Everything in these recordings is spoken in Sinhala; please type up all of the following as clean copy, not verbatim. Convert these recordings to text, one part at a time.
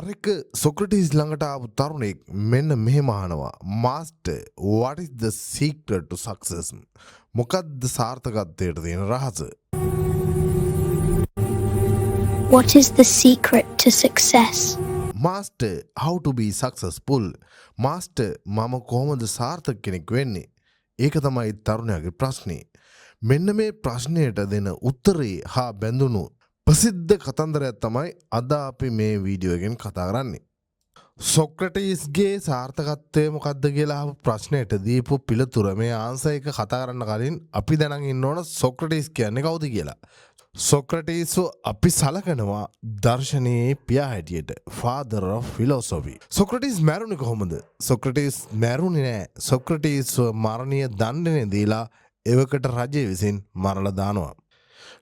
වරක සොක්‍රටිස් ළඟට ආපු තරුණෙක් මෙන්න මෙහෙම අහනවා master what is the secret to success මොකක්ද සාර්ථකත්වයට තියෙන රහස What is the secret to success? Master how to be successful master මම කොහොමද සාර්ථක කෙනෙක් වෙන්නේ ඒක තමයි තරුණයාගේ ප්‍රශ්නේ මෙන්න මේ ප්‍රශ්නයට දෙන උත්තරේ හා බැඳුණු ප්‍රසිද්ධ කතන්දරයක් තමයි අද අපි මේ වීඩියෝ එකෙන් කතා කරන්නේ. සොක්‍රටිස්ගේ සාර්ථකත්වය මොකක්ද කියලා අහපු ප්‍රශ්නයට දීපු පිළිතුර මේ ආන්සර් එක කතා කරන්න කලින් අපි දැනන් ඉන්න ඕන සොක්‍රටිස් කියන්නේ කවුද කියලා. සොක්‍රටිස්ව අපි සලකනවා දර්ශනයේ පියා හැටියට father of philosophy. සොක්‍රටිස් මැරුණේ කොහොමද? සොක්‍රටිස් මැරුණේ නෑ. සොක්‍රටිස්ව මරණීය දණ්ඩනය දීලා එවකට රජය විසින් මරලා දානවා.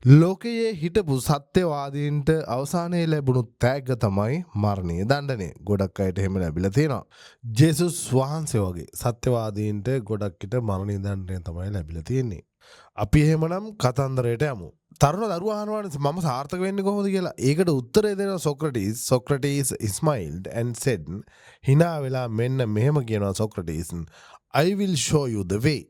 ලෝකයේ හිටපු සත්‍යවාදීන්ට අවසානයේ ලැබුණු තෑග්ග තමයි මරණීය දණ්ඩනය. ගොඩක් අයට එහෙම ලැබිලා තියෙනවා. ජේසුස් වහන්සේ වගේ සත්‍යවාදීන්ට ගොඩක් විට මරණීය දණ්ඩනය තමයි ලැබිලා තියෙන්නේ. අපි එහෙමනම් කතන්දරයට යමු. තරුණ දරුවා අහනවානේ මම සාර්ථක වෙන්නේ කොහොමද කියලා. ඒකට උත්තරය දෙනවා Socrates. Socrates smiled and said hina වෙලා මෙන්න මෙහෙම කියනවා Socrates I will show you the way.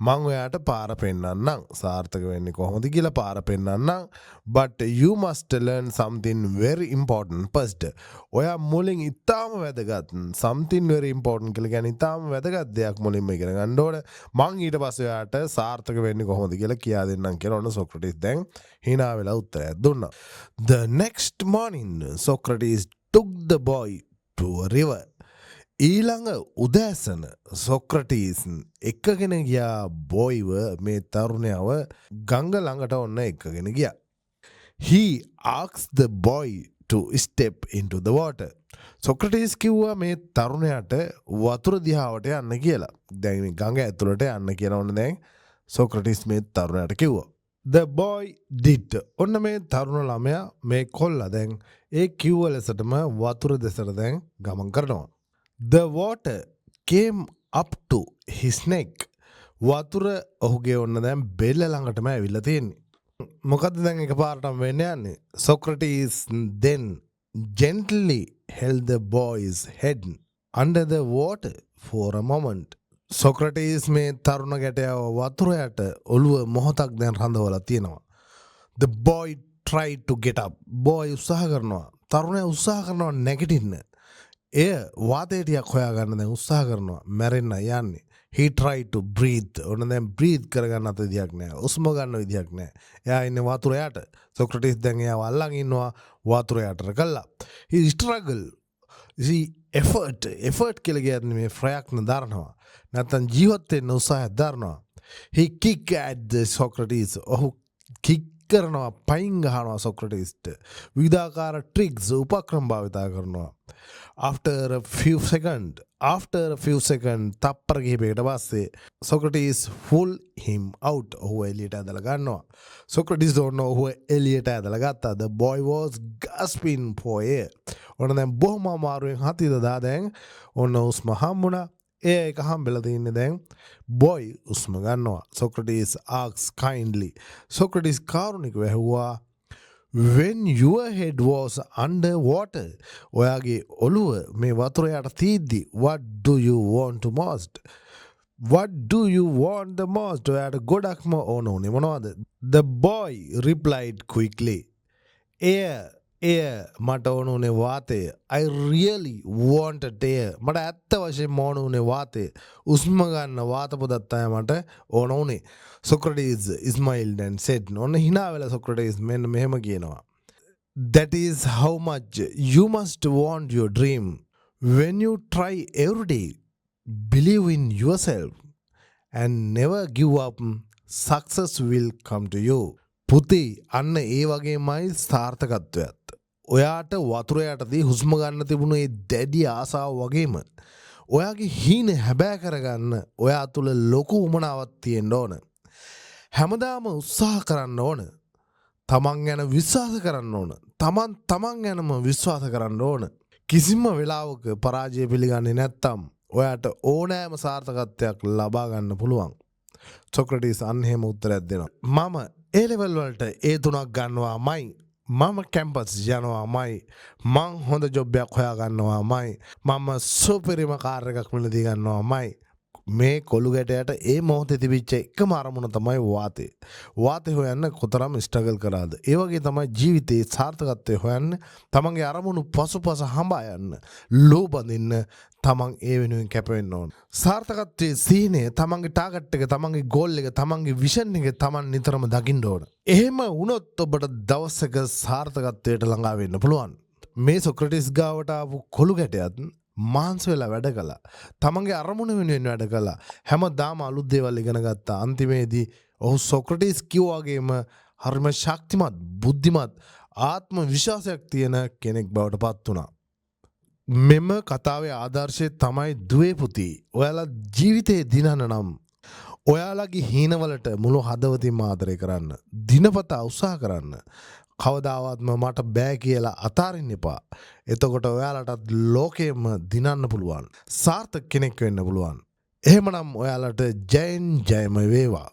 මං ඔයාට පාර පෙන්නන්නම් සාර්ථක වෙන්නේ කොහොමද කියලා පාර පෙන්නන්නම් but you must learn something very important first. ඔයා මුලින් ඉතාම වැදගත් something very important කියලා කියන්නේ ඉතාම වැදගත් දෙයක් මුලින්ම ඉගෙන ගන්න ඕන. මං ඊට පස්සේ ඔයාට සාර්ථක වෙන්නේ කොහොමද කියලා කියා දෙන්නම් කියලා ඔන්න සොක්‍රටිස් දැන් hina වෙලා උත්තරයක් දුන්නා. The next morning Socrates took the boy to a river. ඊළඟ උදෑසන සොක්‍රටිස් එක්කගෙන ගියා බොයිව මේ තරුණයව ගඟ ළඟට ඔන්න එක්කගෙන ගියා. He asked the boy to step into the water. Socrates කිව්වා මේ තරුණයාට වතුර දිහාවට යන්න කියලා. දැන් මේ ගඟ ඇතුළට යන්න කියලා ඔන්න දැන් සොක්‍රටිස් මේ තරුණයාට කිව්වා. The boy did. ඔන්න මේ තරුණ ළමයා මේ කොල්ලා දැන් ඒ කිව්ව ලෙසටම වතුර දෙසට දැන් ගමන් කරනවා. The water came up to his neck. වතුර ඔහුගේ ඔන්න දැන් බෙල්ල ළඟටම ඇවිල්ලා තියෙන්නේ. මොකද්ද දැන් එකපාරටම වෙන්න යන්නේ? Socrates then gently held the boy's head under the water for a moment. Socrates මේ තරුණ ගැටයව වතුර යට ඔළුව මොහොතක් දැන් රඳවලා තියෙනවා. The boy tried to get up. boy උත්සාහ කරනවා. තරුණයා උත්සාහ කරනවා නැගිටින්න. එය වාතයටියක් හොයාගන්න දැන් උත්සාහ කරනවා මැරෙන්න යන්නේ. He tried to breathe. ඔන්න දැන් breathe කරගන්න අත විදියක් නැහැ. උස්ම ගන්න විදියක් නැහැ. එයා ඉන්නේ වතුර යට. සොක්‍රටිස් දැන් එයාව අල්ලන් ඉන්නවා වතුර යටට කළා. He struggle. effort කියලා කියන්නේ මේ ප්‍රයත්න දරනවා. නැත්තම් ජීවත් වෙන්න උත්සාහය දරනවා. He kicked at the Socrates. ඔහු kick කරනවා පයින් ගහනවා සොක්‍රටිස්ට. විවිධාකාර ට්‍රික්ස් උපක්‍රම භාවිතා කරනවා. After a few seconds තප්පර කිහිපයකට පස්සේ Socrates pull him out. ඔහු එළියට ඇදලා ගන්නවා. Socrates ඔන්න ඔහු එළියට ඇදලා ගත්තා. The boy was gasping for air. ඔන්න දැන් බොහොම අමාරුවෙන් හති දදා දැන් ඔන්න උස්ම හම්බුණා. ඒක හම්බෙලා තින්නේ දැන් boy උස්ම ගන්නවා. Socrates asks kindly. Socrates කාරුණිකව ඇහුවා when your head was under water. ඔයාගේ ඔළුව මේ වතුර යට තීද්දි what do you want the most? ඔයාට ගොඩක්ම ඕන උනේ මොනවද? The boy replied quickly. air මට ඕන උනේ වාතය. I really wanted air. මට ඇත්ත වශයෙන්ම ඕන උනේ වාතය. උස්ම ගන්න වාත පොදක් තමයි මට ඕන උනේ. Socrates smiled and said. ඔන්න hina වෙලා Socrates මෙන්න මෙහෙම කියනවා. That is how much you must want your dream. When you try every day, believe in yourself and never give up, success will come to you. පුතේ අන්න ඒ වගේමයි සාර්ථකත්වයත්. ඔයාට වතුර යටදී හුස්ම ගන්න තිබුණු ඒ දැඩි ආසාව වගේම ඔයාගේ හීන හැබෑ කරගන්න ඔයා තුළ ලොකු උමනාවක් තියෙන්න ඕන. හැමදාම උත්සාහ කරන්න ඕන. තමන් ගැන විශ්වාස කරන්න ඕන. තමන් ගැනම විශ්වාස කරන්න ඕන. කිසිම වෙලාවක පරාජය පිළිගන්නේ නැත්තම් ඔයාට ඕනෑම සාර්ථකත්වයක් ලබා ගන්න පුළුවන්. සොක්‍රටිස් අන්න එහෙම උත්තරයක් දෙනවා. මම ඒ ලෙවල් වලට ඒ තුනක් ගන්නවාමයි. මම කැම්පස් යනවාමයි මං හොඳ ජොබ්යක් හොයාගන්නවාමයි මම සුපිරිම කාර් එකක් මිලදී ගන්නවාමයි මේ කොළු ගැටයට ඒ මොහොතේ තිබිච්ච එකම අරමුණ තමයි වාතය. වාතය හොයන්න කොතරම් ස්ට්‍රගල් කරාද. ඒ වගේ තමයි ජීවිතේ සාර්ථකත්වය හොයන්න තමන්ගේ අරමුණු පසුපස හඹා යන්න ලෝ බඳින්න තමන් ඒ වෙනුවෙන් කැපවෙන්න ඕන. සාර්ථකත්වයේ සීනය තමන්ගේ ටාගට් එක තමන්ගේ ගෝල් එක තමන්ගේ විෂන් එක තමන් නිතරම දකින්න ඕන. එහෙම වුණොත් ඔබට දවසක සාර්ථකත්වයට ළඟා වෙන්න පුළුවන්. මේ සොක්‍රටිස් ගාවට ආපු කොළු ගැටයත් මාන්ස වෙලා වැඩ කළා. තමන්ගේ අරමුණ වෙනුවෙන් වැඩ කළා. හැමදාම අලුත් දේවල් ඉගෙන ගත්තා. අන්තිමේදී ඔහු සොක්‍රටිස් කිව්වාගේම හරිම ශක්තිමත්, බුද්ධිමත්, ආත්ම විශ්වාසයක් තියෙන කෙනෙක් බවට පත් වුණා. මෙම කතාවේ ආදර්ශය තමයි දුවේ පුතී. ඔයාලා ජීවිතේ දිනන නම් ඔයාලගේ හීනවලට මුළු හදවතින්ම ආදරය කරන්න. දිනපතා උත්සාහ කරන්න. කවදාවත්ම මට බෑ කියලා අතාරින්න එපා. එතකොට ඔයාලටත් ලෝකෙම දිනන්න පුළුවන්. සාර්ථක කෙනෙක් වෙන්න පුළුවන්. එහෙමනම් ඔයාලට ජයෙන් ජයම වේවා.